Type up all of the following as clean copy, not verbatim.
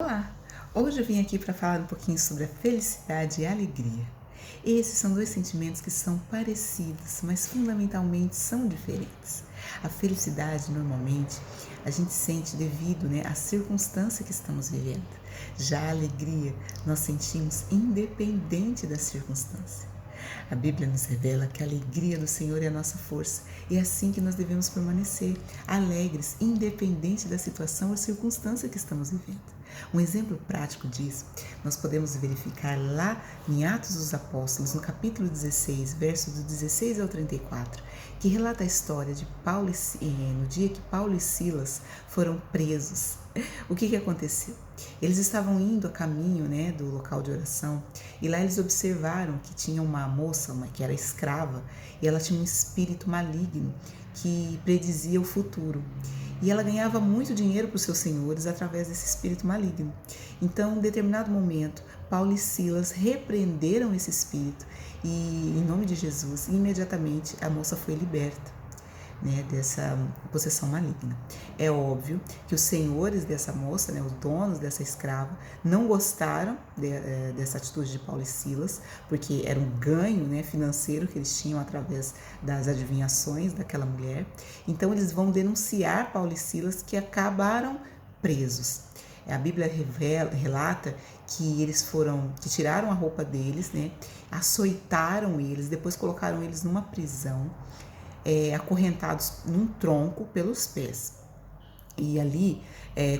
Olá! Hoje eu vim aqui para falar um pouquinho sobre a felicidade e a alegria. Esses são dois sentimentos que são parecidos, mas fundamentalmente são diferentes. A felicidade, normalmente, a gente sente devido à circunstância que estamos vivendo. Já a alegria, nós sentimos independente da circunstância. A Bíblia nos revela que a alegria do Senhor é a nossa força e é assim que nós devemos permanecer, alegres, independente da situação ou circunstância que estamos vivendo. Um exemplo prático disso, nós podemos verificar lá em Atos dos Apóstolos, no capítulo 16, versos do 16 ao 34, que relata a história de Paulo no dia que Paulo e Silas foram presos. O que aconteceu? Eles estavam indo a caminho do local de oração e lá eles observaram que tinha uma moça, que era escrava, e ela tinha um espírito maligno que predizia o futuro. E ela ganhava muito dinheiro para os seus senhores através desse espírito maligno. Então, em determinado momento, Paulo e Silas repreenderam esse espírito e, em nome de Jesus, imediatamente a moça foi liberta dessa possessão maligna. É óbvio que os senhores dessa moça, os donos dessa escrava, não gostaram dessa atitude de Paulo e Silas, porque era um ganho financeiro que eles tinham através das adivinhações daquela mulher. Então eles vão denunciar Paulo e Silas, que acabaram presos. A Bíblia relata que que tiraram a roupa deles, açoitaram eles, depois colocaram eles numa prisão, acorrentados num tronco pelos pés. E ali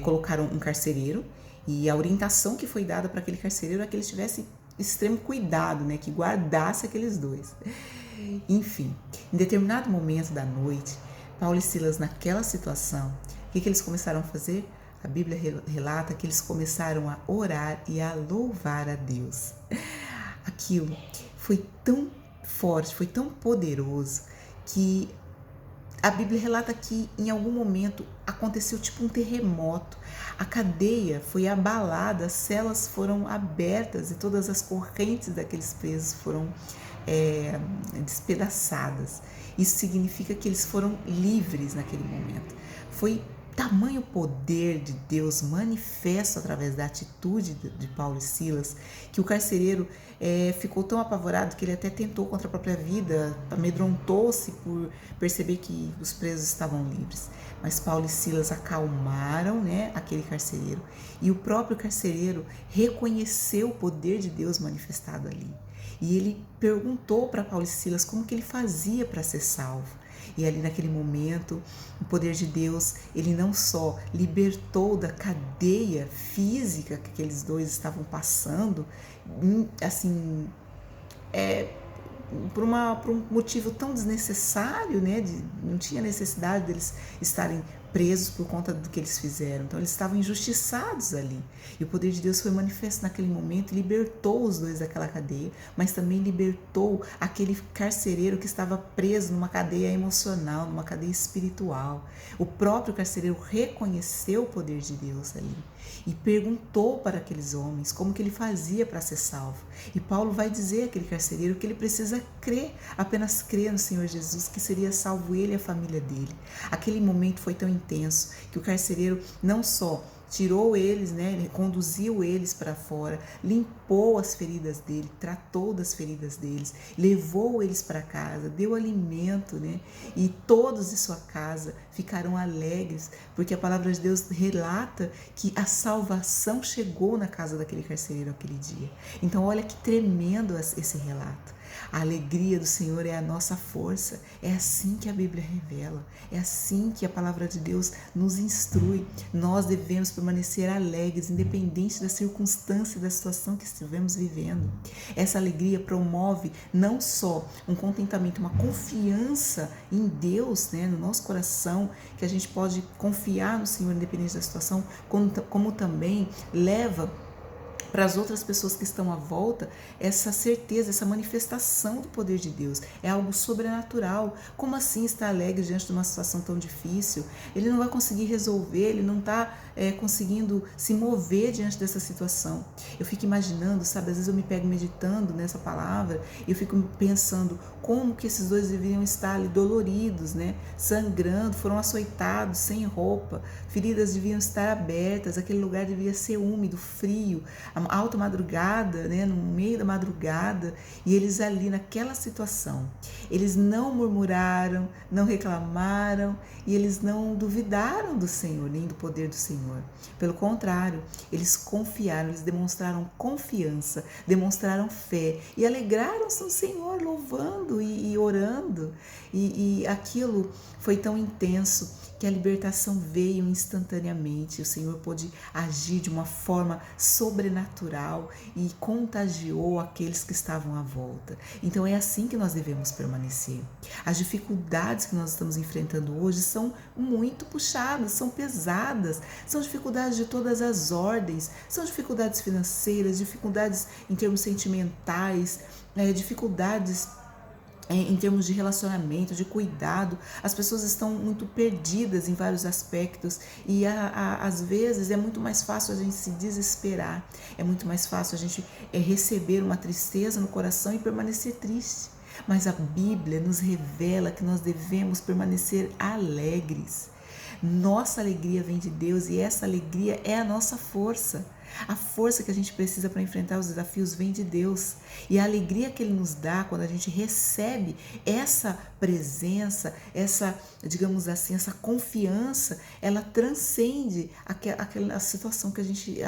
colocaram um carcereiro, e a orientação que foi dada para aquele carcereiro é que ele tivesse extremo cuidado, que guardasse aqueles dois. Enfim, em determinado momento da noite, Paulo e Silas, naquela situação, o que eles começaram a fazer? A Bíblia relata que eles começaram a orar e a louvar a Deus. Aquilo foi tão forte, foi tão poderoso, que a Bíblia relata que em algum momento aconteceu tipo um terremoto, a cadeia foi abalada, as celas foram abertas e todas as correntes daqueles presos foram despedaçadas. Isso significa que eles foram livres naquele momento. Foi tamanho poder de Deus manifesto através da atitude de Paulo e Silas, que o carcereiro ficou tão apavorado que ele até tentou contra a própria vida, amedrontou-se por perceber que os presos estavam livres. Mas Paulo e Silas acalmaram aquele carcereiro, e o próprio carcereiro reconheceu o poder de Deus manifestado ali. E ele perguntou para Paulo e Silas como que ele fazia para ser salvo. E ali naquele momento, o poder de Deus, ele não só libertou da cadeia física que aqueles dois estavam passando, assim, por um motivo tão desnecessário, não tinha necessidade deles estarem presos por conta do que eles fizeram. Então eles estavam injustiçados ali. E o poder de Deus foi manifesto naquele momento e libertou os dois daquela cadeia, mas também libertou aquele carcereiro que estava preso numa cadeia emocional, numa cadeia espiritual. O próprio carcereiro reconheceu o poder de Deus ali e perguntou para aqueles homens como que ele fazia para ser salvo. E Paulo vai dizer àquele carcereiro que ele precisa crer, apenas crer no Senhor Jesus, que seria salvo ele e a família dele. Aquele momento foi tão intenso que o carcereiro não só tirou eles, conduziu eles para fora, limpou as feridas dele, tratou das feridas deles, levou eles para casa, deu alimento, e todos de sua casa ficaram alegres, porque a palavra de Deus relata que a salvação chegou na casa daquele carcereiro aquele dia. Então olha que tremendo esse relato. A alegria do Senhor é a nossa força. É assim que a Bíblia revela. É assim que a palavra de Deus nos instrui. Nós devemos permanecer alegres, independente da circunstância e da situação que estivemos vivendo. Essa alegria promove não só um contentamento, uma confiança em Deus, no nosso coração, que a gente pode confiar no Senhor independente da situação, como também leva para as outras pessoas que estão à volta, essa certeza, essa manifestação do poder de Deus. É algo sobrenatural. Como assim estar alegre diante de uma situação tão difícil? Ele não vai conseguir resolver, ele não está conseguindo se mover diante dessa situação. Eu fico imaginando, sabe, às vezes eu me pego meditando nessa palavra e eu fico pensando como que esses dois deveriam estar ali doloridos, né? Sangrando, foram açoitados, sem roupa, feridas deviam estar abertas, aquele lugar devia ser úmido, frio, alta madrugada, né, no meio da madrugada, e eles ali naquela situação, eles não murmuraram, não reclamaram e eles não duvidaram do Senhor, nem do poder do Senhor. Pelo contrário, eles confiaram, eles demonstraram confiança, demonstraram fé e alegraram-se no Senhor, louvando e orando, e aquilo foi tão intenso que a libertação veio instantaneamente. O Senhor pôde agir de uma forma sobrenatural e contagiou aqueles que estavam à volta. Então é assim que nós devemos permanecer. As dificuldades que nós estamos enfrentando hoje são muito puxadas, são pesadas, são dificuldades de todas as ordens, são dificuldades financeiras, dificuldades em termos sentimentais, dificuldades em termos de relacionamento, de cuidado. As pessoas estão muito perdidas em vários aspectos e às vezes é muito mais fácil a gente se desesperar, é muito mais fácil a gente receber uma tristeza no coração e permanecer triste. Mas a Bíblia nos revela que nós devemos permanecer alegres. Nossa alegria vem de Deus e essa alegria é a nossa força. A força que a gente precisa para enfrentar os desafios vem de Deus. E a alegria que Ele nos dá quando a gente recebe essa presença, essa, digamos assim, essa confiança, ela transcende aquela situação que a gente,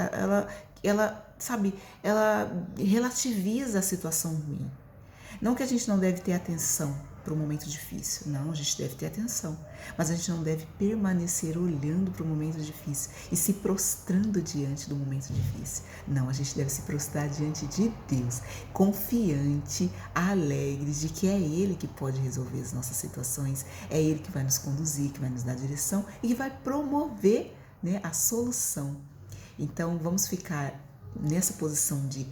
sabe, ela relativiza a situação ruim. Não que a gente não deve ter atenção para o momento difícil, não, a gente deve ter atenção, mas a gente não deve permanecer olhando para o momento difícil e se prostrando diante do momento difícil. Não, a gente deve se prostrar diante de Deus, confiante, alegre de que é Ele que pode resolver as nossas situações, é Ele que vai nos conduzir, que vai nos dar direção e que vai promover, né, a solução. Então vamos ficar nessa posição de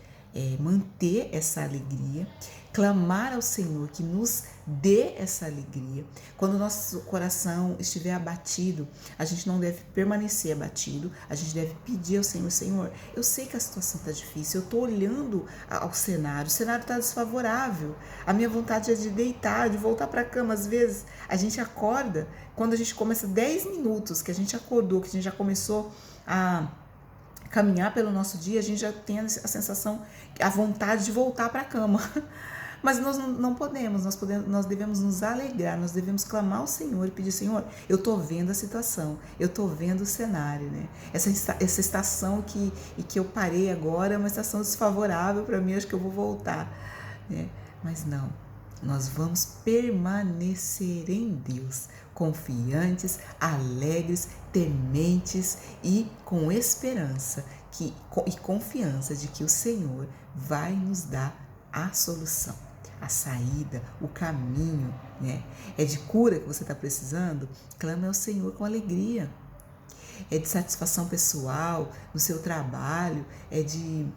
manter essa alegria, clamar ao Senhor que nos dê essa alegria. Quando o nosso coração estiver abatido, a gente não deve permanecer abatido, a gente deve pedir ao Senhor: Senhor, eu sei que a situação está difícil, eu estou olhando ao cenário, o cenário está desfavorável, a minha vontade é de deitar, de voltar para a cama. Às vezes a gente acorda, quando a gente começa 10 minutos que a gente acordou, que a gente já começou a caminhar pelo nosso dia, a gente já tem a sensação, a vontade de voltar para a cama. Mas nós não podemos, nós devemos nos alegrar, nós devemos clamar ao Senhor e pedir: Senhor, eu estou vendo a situação, eu estou vendo o cenário, né? Essa estação que eu parei agora é uma estação desfavorável para mim, acho que eu vou voltar, né? Mas não, nós vamos permanecer em Deus, confiantes, alegres, tementes e com esperança e confiança de que o Senhor vai nos dar a solução, a saída, o caminho, né? É de cura que você está precisando? Clame ao Senhor com alegria. É de satisfação pessoal no seu trabalho, é de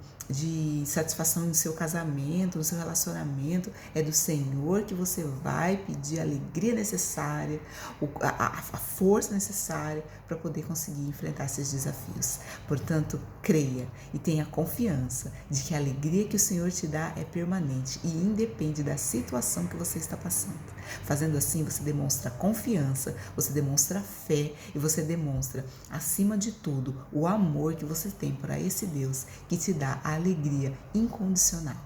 satisfação no seu casamento, no seu relacionamento. É do Senhor que você vai pedir a alegria necessária, a força necessária para poder conseguir enfrentar esses desafios. Portanto, creia e tenha confiança de que a alegria que o Senhor te dá é permanente e independe da situação que você está passando. Fazendo assim, você demonstra confiança, você demonstra fé e você demonstra, acima de tudo, o amor que você tem para esse Deus que te dá a alegria incondicional,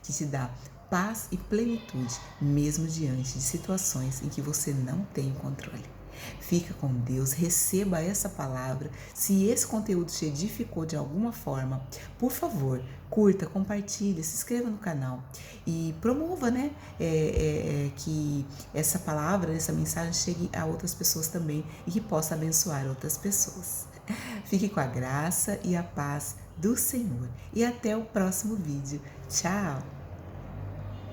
que te dá paz e plenitude, mesmo diante de situações em que você não tem o controle. Fica com Deus, receba essa palavra. Se esse conteúdo te edificou de alguma forma, por favor, curta, compartilhe, se inscreva no canal e promova, né, que essa palavra, essa mensagem chegue a outras pessoas também e que possa abençoar outras pessoas. Fique com a graça e a paz do Senhor e até o próximo vídeo. Tchau!